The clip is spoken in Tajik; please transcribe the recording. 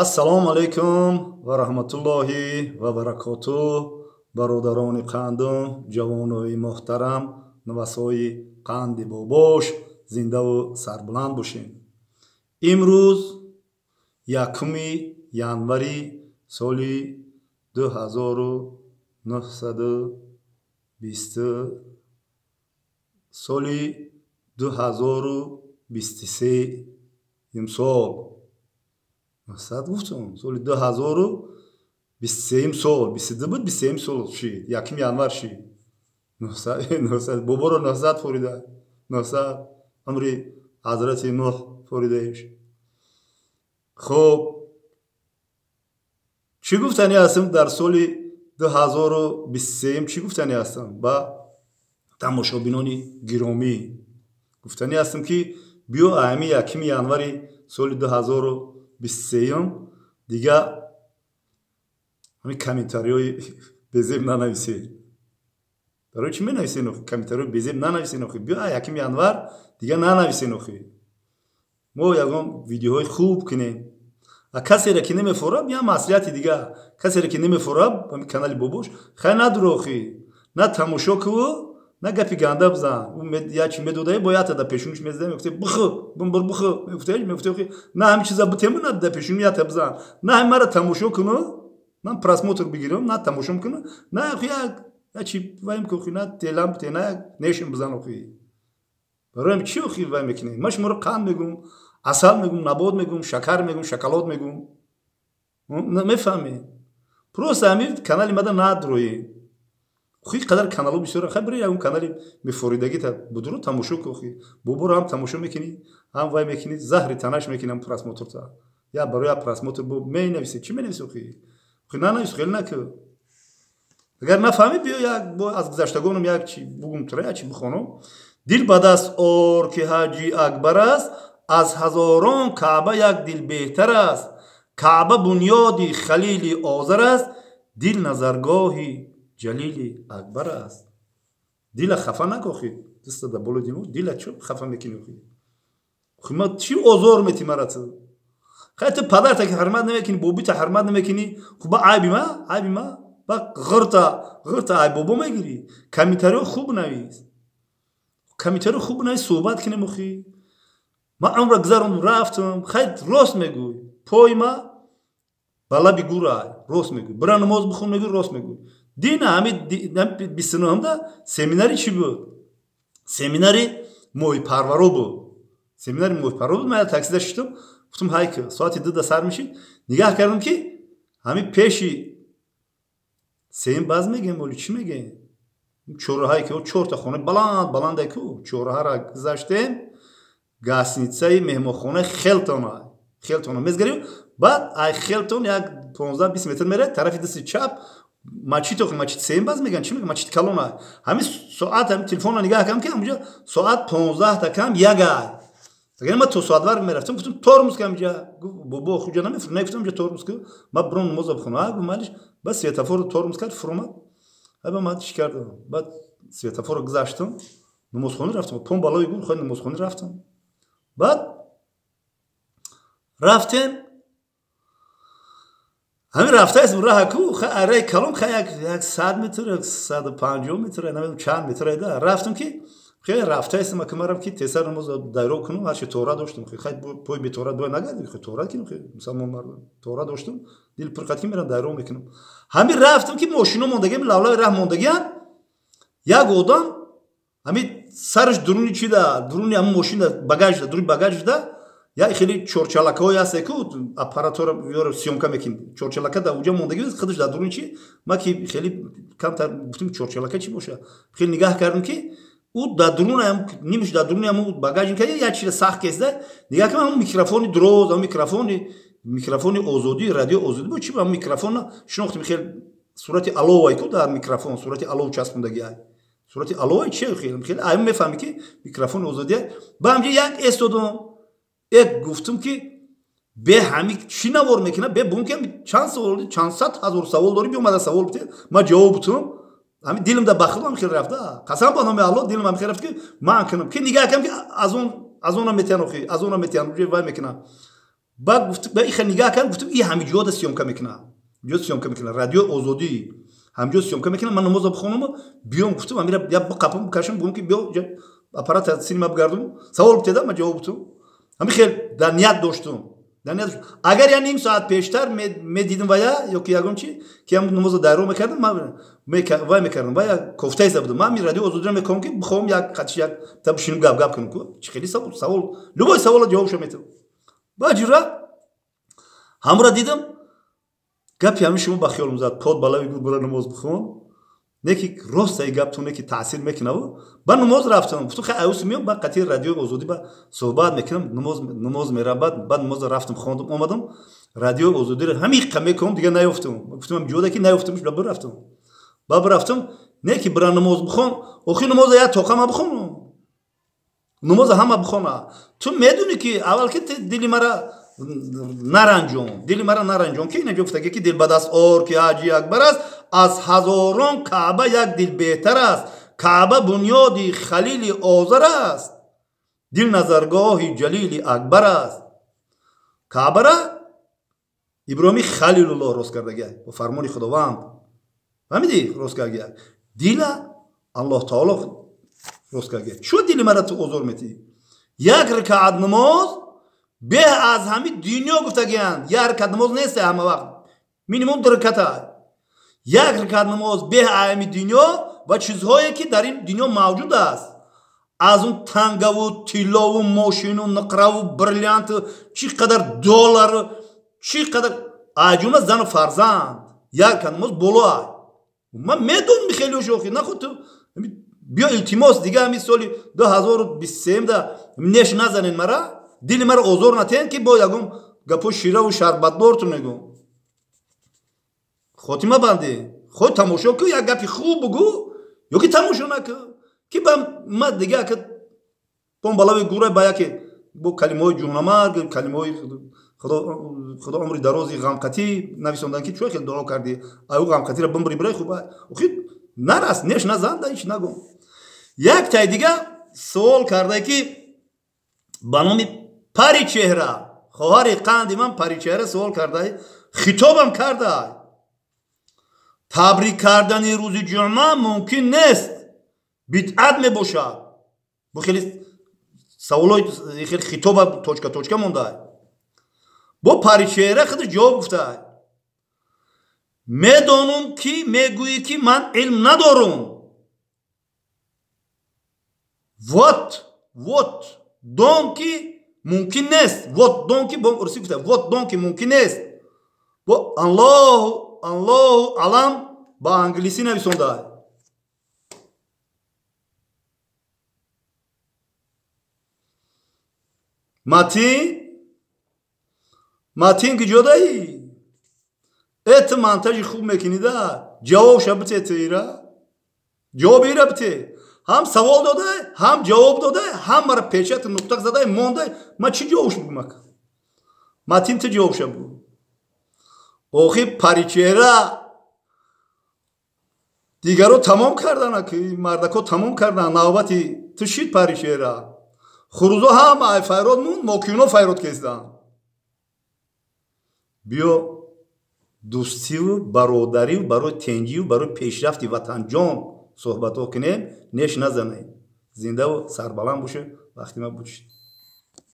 Ассалому алайкум ва раҳматуллоҳи ва баракотуҳ. Бародарони қандум, ҷавонои муҳтарам, навасҳои қанди бобош, зиндаву сарбуланд бошед. Имрӯз 1 январи соли 2020 соли 2023 имсол гуфтам соли 2023 сол 22 буд 23 сол шид 1 январ шид 900 боборо 900 форида 900 амри ҳазрати нуҳ форидаиш. хоб чӣ гуфтани ҳастам дар соли 2023 чӣ гуфтани ҳастам ба тамошобинони гиромӣ? гуфтани ҳастам ки биё ҳами 1 январи соли 2023 дига ҳамин комментариҳои безеб нанависед. барои чӣ менависед комментариҳои безеб нанависед? биё 1 январ дига нанависед. мо ягон видеоҳои хуб кунем. касере ки немефорад я маслиҳати дига, касере ки немефорад ҳамин канали бобош хай надурохӣ, на тамошо кӯ, на гапи ганда бизан. ячи медодаи бо ята да пешуниш мезадаи мефтӣ бухӯ бумбур бухӯ мефтӣ на ҳамин чиза бутему на да пешуни ята бизан. на ҳамин мара тамошо куну, на просмотр бигирам, на тамошо мекуну, на ячи вайм кӯхӣ, на телам те на нешин бизан охӣ. барои чӣ охӣ вай мекунем? ма шуморо қанд мегӯм, асал мегӯм, набод мегӯм, шакар мегӯм, шоколад мегӯм. мефаҳмед? просто ҳамин канали мада надроем. خی قدر کانالو بسیار خبری اون کانالی میفوریدگی تا بدرو تماشا کوخی بابور هم تماشا میکنی هم وای میکنی زهر تناش میکنم پراس موتور تا یا برای پراس موتور بو می نویسی چی می نویسی خی نه نویس خیلی نکو اگر نفهمی بیا یک با از گذشتگانم یک چی بگم تره چی بخونم دل بدست اور که حاجی اکبر است از هزاران کعبه یک دل بهتر است کعبه بنیادی خلیل آذر است دل نظرگاهی جلیلی اکبر است. دیل خفه نکوخید دست دا بولو دیمو دیل چو خفه میکنی خید خیلی چی آزار میتی مرات خیلی تو پدر تا که حرمت نمیکنی بوبی تا حرمت نمیکنی خب با عیبی ما با غرطا عیب بابا میگیری کمیتری خوب نویس کمیتری خوب نویس صحبت کنیم خید ما عمر گذارم رفتم خیلی راست میگوی پای ما بالا بگورای راست میگوی برای نماز بخون میگوی راست میگوی دین همین 29 دا семинари چی بود؟ семинари موی پرورو بود. семинари موی پرورو بود. من تاکسیده شدم. گفتم های که ساعتی 2 سر میشید. نگاه کردم که همین پیشی سیم باز میگم ولی چی میگه؟ چوره هایی که او چهار تا خونه بلند که چوره ها را گذاشتیم. گاسنیتسای مهمانخانه خیلتون میزگریم. بعد ای خیلتون یک 15-20 متر میره طرفی دستی چپ ماچیت اوخ ماچیت سیم باز میگن چی میگن ماچیت کالونا همین ساعت همین تلفن رو نگاه کردم که اونجا ساعت 15 تا کم یک ای دیگه من تو ساعت ور میرفتم گفتم ترمز کم جا بابا خوجا نمیفرم نگفتم جا ترمز که ما برون نماز بخونم گفتم مالش بس سویتافور ترمز کرد فرما ابا ما چی کردم بعد سویتافور گذاشتم نماز خونه رفتم پم بالای گل خود نماز خونه رفتم بعد رفتم همین رفته است راه کو اره کلام یک 100 متر 150 متر نمیدونم چند متر ده رفتم که خیلی رفته است مکمرم که تسر نماز دایره کنم هرچی تورا داشتم خیلی پای به تورا دو نگردم خیلی تورا کنم خیلی مسلمان مردم تورا داشتم دل پرقتی میرم دایره میکنم همین رفتم که ماشینا موندگی لولای راه موندگی یک آدم همین سرش درونی چی ده درونی هم ماشین باگاژ ده درونی باگاژ ده یا خیلی چورچالک‌های هست که آپاراتور میاره سیمکا میکنه چورچالک‌ها در اونجا موندگی است خودش در درون چی ما که خیلی کم تر گفتیم چورچالک‌ها چی باشه خیلی نگاه کردم که او در درون هم نیمش در درون هم باگاژ که یا چیز ساخت کسده نگاه کردم هم میکروفونی دروز هم میکروفونی آزادی رادیو آزادی بود چی با میکروفون شناختم خیلی صورت الوای کو در میکروفون صورت الو چسبوندگی است صورت الوای چی خیلی ایم میفهمی که میکروفون آزادی با هم یک استودیو یک گفتم که به همین چی نوار میکنه به بون که چند صد هزار سوال داری بیومده سوال بده ما جواب بدم همین دلم در بخلم خیلی رفته قسم با نام الله دلم هم خیلی رفته که من کنم که نگاه کنم که از اون میتونم از اون میتونم روی وای میکنم بعد گفت به این نگاه کرد گفت این همینجا دا سیامکا میکنه جو سیامکا میکنه رادیو آزادی همینجا سیامکا میکنه من نماز بخونم بیام گفتم امیر یا بقپم بکشم بگم که بیا آپارات سینما بگردم سوال بتدم من جواب تو همین خیلی در نیت داشتم اگر یا نیم ساعت پیشتر می دیدم یا که یکم چی که هم نماز دایره میکردم من میکردم و یا کوفته زبدم من می رادیو آزادی میکنم که بخوام یک قطعی یک تب شنو گاب کنم که چه خیلی سوال لبای سوال جواب شو میتونم با جرا همراه دیدم گپی همین شما با خیالم زد پاد بالای گور برای نماز بخون نکی راست ای گپ تو نکی تاثیر میکنه و با نماز رفتم گفتم خیلی اوس میام با قطعی رادیو آزادی با صحبت میکنم نماز میرم بعد نماز رفتم خواندم اومدم رادیو آزادی رو همین قمه کنم دیگه نیافتم گفتم جودا کی نیافتمش بابا رفتم نکی برای نماز بخون آخه نماز یا توقع ما بخون نماز همه بخونه تو میدونی که اول که دلی مرا نرنجون که اینجا گفته که دل بد است اور که حاجی اکبر است از هزاران کعبه یک دل بهتر است کعبه بنیادی خلیل آذر است دل نظرگاه جلیل اکبر است کعبه را ابراهیم خلیل الله روز کرده با فرمان خداوند فهمیدی روز کرده دل الله تعالی روز کرده چون دل مرا تو آزار میتی یک رکعت نماز به از همین دنیا گفته گیند یک رکعت نماز نیست همه وقت مینیمم 2 رکعت یک رکعت نماز به همین دنیا و چیزهایی که در این دنیا موجود است از اون تنگه و طلا و ماشین و نقره و بریلیانت چی قدر دلار چی قدر آجون زن و فرزند یک رکعت نماز بالا من میدونم خیلی شوخی نخود تو بیا التماس دیگه همین سالی 2023 دا نش نزنین مرا دل مرا آزار نتین که با یکم گپو شیره و شربت دارتون نگم خاتمه بنده خود تماشا که یک گپی خوب بگو یا که تماشا نکن که با دیگه که پون بالا گوره باید که با کلمه های جونمرگ کلمه های خدا عمری درازی غمقتی نویساندن که چوی خیلی دعا کردی او غمقتی را بمبری برای خوبه خیلی نرست نش نزنده ایش نگم یک تای دیگه سوال کرده که با نام پری چهره خواهر قندی من پری چهره سوال کرده خطابم کرده تبریک کردن روز جمعه ممکن نیست بدعت می باشد با خیلی سوالای خیلی خطاب توچکه مونده با پری چهره خود جواب گفته میدانم که میگویی که من علم ندارم وات دونکی ممکن نیست وات دونکی با ارسی گفته وات دونکی ممکن نیست با الله علم با انگلیسی نویسونده متین که جدایی ات منتج خوب میکنی ده جواب شبته تیرا جواب ایرا بته هم سوال داده هم جواب داده هم مرا پیچت نقطه زده مونده ما چی جوابش بگم متین تو جوابش بگو آخی پریچهره دیگر رو تمام کردن که مردکو تمام کردن نوبتی تو شید پریچهره خروزو هم ای فیراد مون موکینو فیراد کشیدن بیا دوستی و برادری و برای تنجی و برای پیشرفت وطن جان صحبت ها کنیم نش نزنیم زنده و سربلند باشه وقتی ما بودشید